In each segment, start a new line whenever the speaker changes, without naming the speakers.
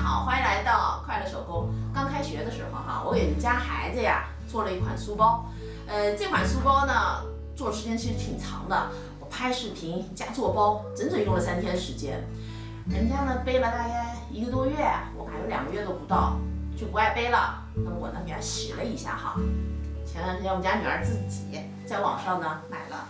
好，欢迎来到快乐手工。刚开学的时候哈，我给我们家孩子呀做了一款书包。这款书包呢做的时间其实挺长的，我拍视频加做包，整整用了3天时间。人家呢背了大概1个多月，我还有2个月都不到，就不爱背了。那么我呢给他洗了一下哈。前段时间我们家女儿自己在网上呢买了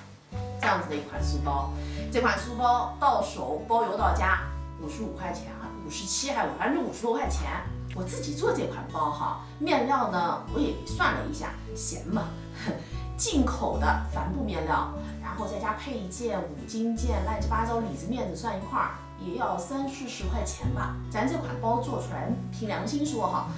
这样子的一款书包。这款书包到手包邮到家55块钱啊，57还反正50多块钱。我自己做这款包哈，面料呢我也算了一下，嫌嘛，进口的帆布面料，然后再加配件、五金件、乱七八糟里子面子算一块儿，也要30-40块钱吧。咱这款包做出来，凭良心说哈，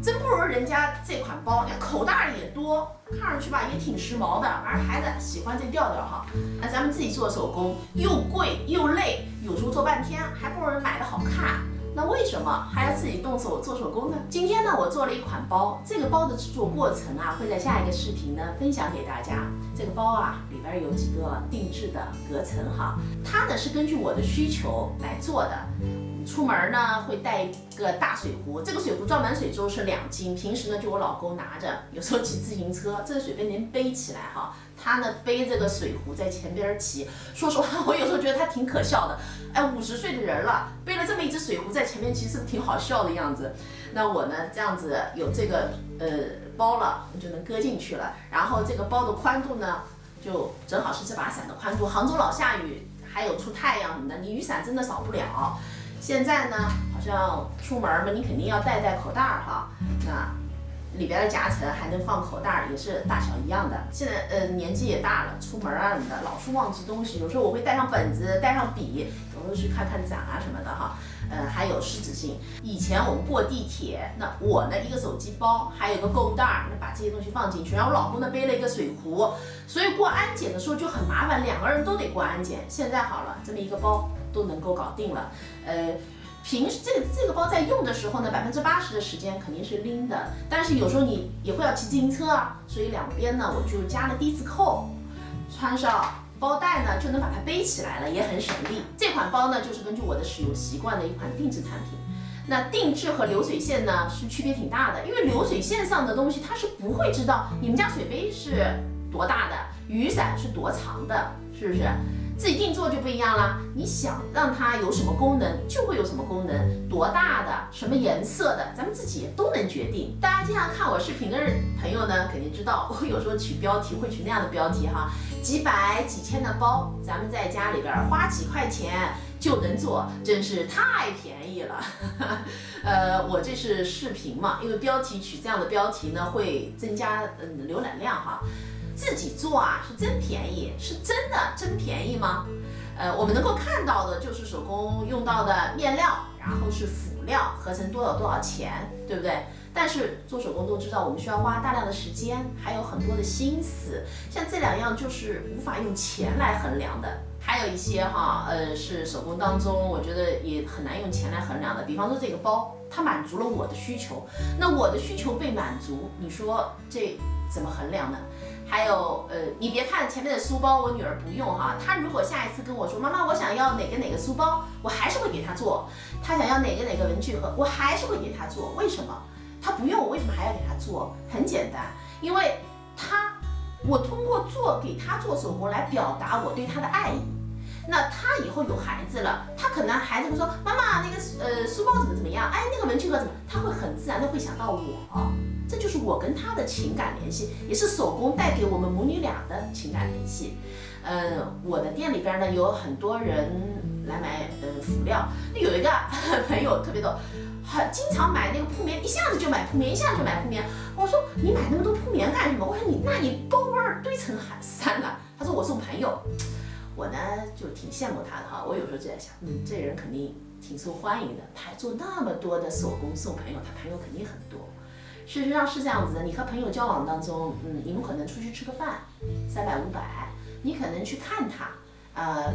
真不如人家这款包，口袋也多，看上去吧也挺时髦的，反正孩子喜欢这调调哈。那咱们自己做手工又贵又累，有时候做半天还不如人买的好看。那为什么还要自己动手做手工呢？今天呢，我做了一款包，这个包的制作过程啊，会在下一个视频呢分享给大家。这个包啊，里边有几个定制的隔层哈，它呢是根据我的需求来做的。出门呢会带一个大水壶，这个水壶装满水之后是2斤，平时呢就我老公拿着，有时候骑自行车，这个水杯能背起来哈。他呢背这个水壶在前边骑，说实话我有时候觉得他挺可笑的，哎，50岁的人了，背了这么一只水壶在前面，其实挺好笑的样子。那我呢这样子有这个包了，我就能搁进去了。然后这个包的宽度呢，就正好是这把伞的宽度。杭州老下雨，还有出太阳什么的，你雨伞真的少不了。现在呢，好像出门嘛，你肯定要带口袋哈。那里边的夹层还能放口袋，也是大小一样的。现在年纪也大了，出门啊什么的，老是忘记东西。有时候我会带上本子，带上笔，有时候去看看展啊什么的哈。还有湿纸巾。以前我们过地铁，那我呢一个手机包，还有一个购物袋，那把这些东西放进去。然后我老公呢背了一个水壶，所以过安检的时候就很麻烦，2个人都得过安检。现在好了，这么一个包都能够搞定了。平时这个包在用的时候呢，80%的时间肯定是拎的，但是有时候你也会要骑自行车啊，所以2边呢我就加了低字扣，穿上包带呢就能把它背起来了，也很省力。这款包呢就是根据我的使用习惯的一款定制产品。那定制和流水线呢是区别挺大的，因为流水线上的东西它是不会知道你们家水杯是多大的，雨伞是多长的，是不是？自己定做就不一样啦，你想让它有什么功能就会有什么功能，多大的、什么颜色的，咱们自己都能决定。大家经常看我视频的朋友呢，肯定知道我有时候取标题会取那样的标题哈，几百几千的包，咱们在家里边花几块钱就能做，真是太便宜了。我这是视频嘛，因为标题取这样的标题呢，会增加浏览量哈。自己做啊是真便宜，是真的真便宜吗？我们能够看到的就是手工用到的面料，然后是辅料，合成多少钱，对不对？但是做手工都知道，我们需要花大量的时间，还有很多的心思。像这2样就是无法用钱来衡量的。还有一些哈，是手工当中，我觉得也很难用钱来衡量的。比方说这个包，它满足了我的需求，那我的需求被满足，你说这怎么衡量呢？还有你别看前面的书包，我女儿不用哈，她如果下一次跟我说妈妈，我想要哪个书包，我还是会给她做。她想要哪个文具盒，我还是会给她做。为什么？她不用，我为什么还要给她做？很简单，因为我通过给她做手工来表达我对她的爱意。那她以后有孩子了，她可能孩子会说妈妈那个书包怎么样？哎，那个文具盒怎么？她会很自然的会想到我。这就是我跟他的情感联系，也是手工带给我们母女俩的情感联系。我的店里边呢有很多人来买辅料，有一个朋友特别逗，经常买那个铺棉，一下子就买铺棉，一下子就买铺棉。我说你买那么多铺棉干什么？我说你包味儿堆成山了。他说我送朋友，我呢就挺羡慕他的哈。我有时候就在想，这人肯定挺受欢迎的，他还做那么多的手工送朋友，他朋友肯定很多。事实上是这样子的，你和朋友交往当中，你们可能出去吃个饭，300、500，你可能去看他，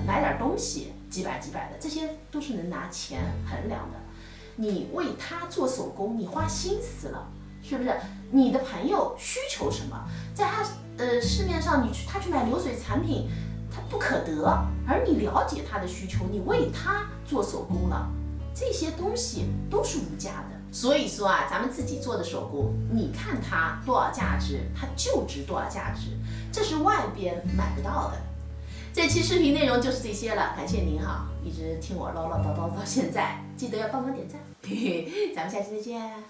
买点东西，几百的，这些都是能拿钱衡量的。你为他做手工，你花心思了，是不是？你的朋友需求什么，在他市面上他去买流水产品，他不可得，而你了解他的需求，你为他做手工了。这些东西都是无价的。所以说啊，咱们自己做的手工，你看它多少价值，它就值多少价值，这是外边买不到的。这期视频内容就是这些了，感谢您哈，一直听我唠唠叨叨到现在，记得要帮忙点赞，嘿嘿，咱们下期再见。